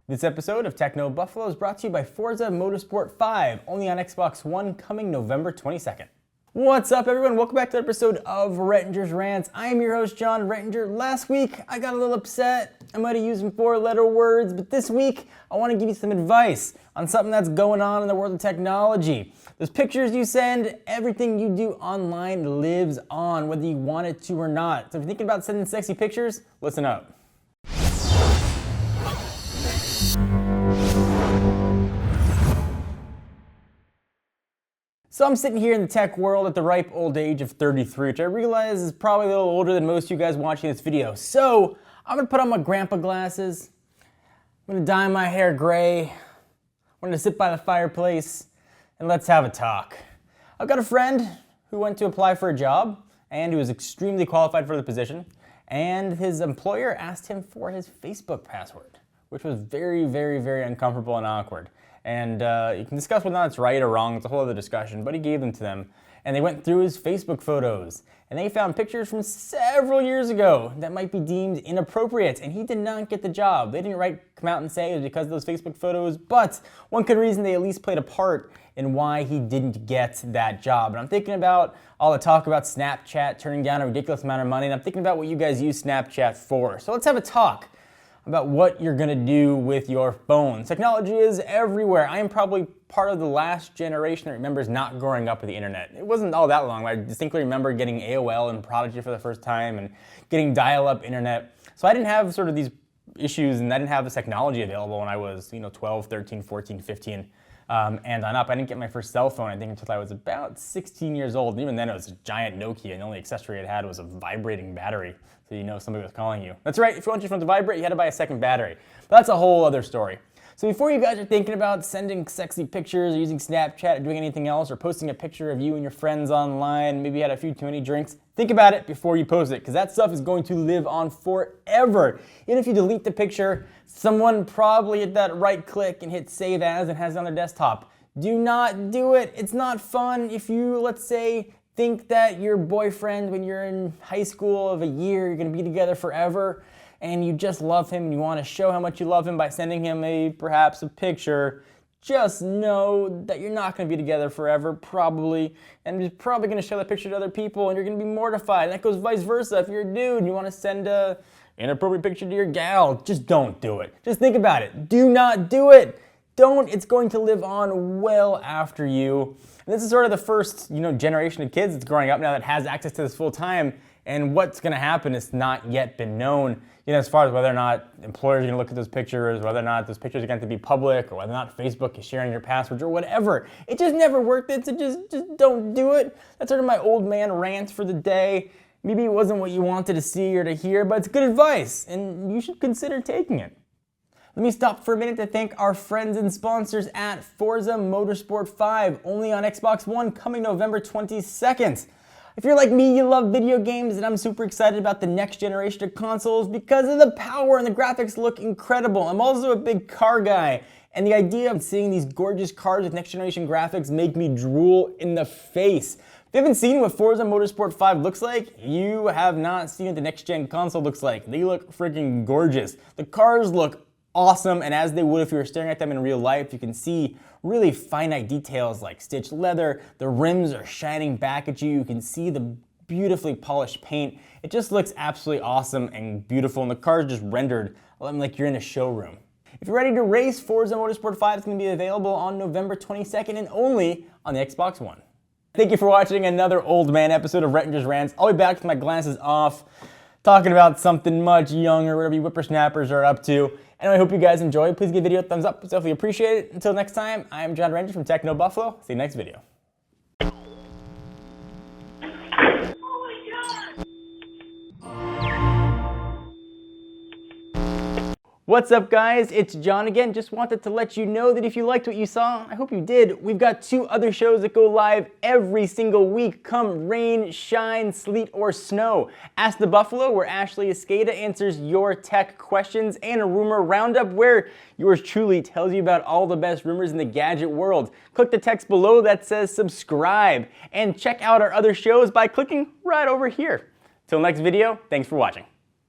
This episode of Techno Buffalo is brought to you by Forza Motorsport 5, only on Xbox One, coming November 22nd. What's up, everyone? Welcome back to another episode of Rettinger's Rants. I am your host, John Rettinger. Last week, I got a little upset. I might have used some four-letter words, but this week, I want to give you some advice on something that's going on in the world of technology. Those pictures you send, everything you do online lives on, whether you want it to or not. So if you're thinking about sending sexy pictures, listen up. So I'm sitting here in the tech world at the ripe old age of 33, which I realize is probably a little older than most of you guys watching this video. So I'm gonna put on my grandpa glasses, I'm gonna dye my hair gray, I'm gonna sit by the fireplace, and let's have a talk. I've got a friend who went to apply for a job and who was extremely qualified for the position, and his employer asked him for his Facebook password, which was very, very, very uncomfortable and awkward. And you can discuss whether or not it's right or wrong, it's a whole other discussion, but he gave them to them. And they went through his Facebook photos, and they found pictures from several years ago that might be deemed inappropriate, and he did not get the job. They didn't come out and say it was because of those Facebook photos, but one could reason they at least played a part in why he didn't get that job. And I'm thinking about all the talk about Snapchat turning down a ridiculous amount of money, and I'm thinking about what you guys use Snapchat for. So let's have a talk about what you're gonna do with your phone. Technology is everywhere. I am probably part of the last generation that remembers not growing up with the internet. It wasn't all that long. I distinctly remember getting AOL and Prodigy for the first time and getting dial-up internet. So I didn't have sort of these issues, and I didn't have this technology available when I was 12, 13, 14, 15. And on up. I didn't get my first cell phone, I think, until I was about 16 years old. And even then, it was a giant Nokia, and the only accessory it had was a vibrating battery, so you know somebody was calling you. That's right, if you want your phone to vibrate, you had to buy a second battery. But that's a whole other story. So before you guys are thinking about sending sexy pictures, or using Snapchat, or doing anything else, or posting a picture of you and your friends online, maybe you had a few too many drinks, think about it before you post it, because that stuff is going to live on forever. Even if you delete the picture, someone probably hit that right click and hit save as and has it on their desktop. Do not do it. It's not fun. If you, let's say, think that your boyfriend, when you're in high school of a year, you're gonna be together forever, and you just love him and you wanna show how much you love him by sending him perhaps a picture, just know that you're not gonna be together forever, probably, and you're probably gonna show that picture to other people and you're gonna be mortified. And that goes vice versa. If you're a dude and you wanna send an inappropriate picture to your gal, just don't do it. Just think about it. Do not do it. Don't. It's going to live on well after you. And this is sort of the first, generation of kids that's growing up now that has access to this full time. And what's going to happen is not yet been known, as far as whether or not employers are going to look at those pictures, whether or not those pictures are going to be public, or whether or not Facebook is sharing your passwords or whatever. It just never worked. So just don't do it. That's sort of my old man rant for the day. Maybe it wasn't what you wanted to see or to hear, but it's good advice, and you should consider taking it. Let me stop for a minute to thank our friends and sponsors at Forza Motorsport 5, only on Xbox One, coming November 22nd. If you're like me, you love video games, and I'm super excited about the next generation of consoles because of the power and the graphics look incredible. I'm also a big car guy, and the idea of seeing these gorgeous cars with next generation graphics make me drool in the face. If you haven't seen what Forza Motorsport 5 looks like, you have not seen what the next gen console looks like. They look freaking gorgeous. The cars look awesome, and as they would if you were staring at them in real life, you can see really finite details like stitched leather, the rims are shining back at you, you can see the beautifully polished paint. It just looks absolutely awesome and beautiful, and the car is just rendered like you're in a showroom. If you're ready to race, Forza Motorsport 5 is going to be available on November 22nd and only on the Xbox One. Thank you for watching another old man episode of Rettinger's Rants. I'll be back with my glasses off, talking about something much younger, whatever you whippersnappers are up to. Anyway, I hope you guys enjoyed. Please give the video a thumbs up. It's definitely appreciated. Until next time, I'm John Rettinger from Techno Buffalo. See you next video. What's up, guys? It's John again. Just wanted to let you know that if you liked what you saw, I hope you did, we've got 2 other shows that go live every single week, come rain, shine, sleet, or snow. Ask the Buffalo, where Ashley Escada answers your tech questions, and a rumor roundup, where yours truly tells you about all the best rumors in the gadget world. Click the text below that says subscribe, and check out our other shows by clicking right over here. Till next video, thanks for watching.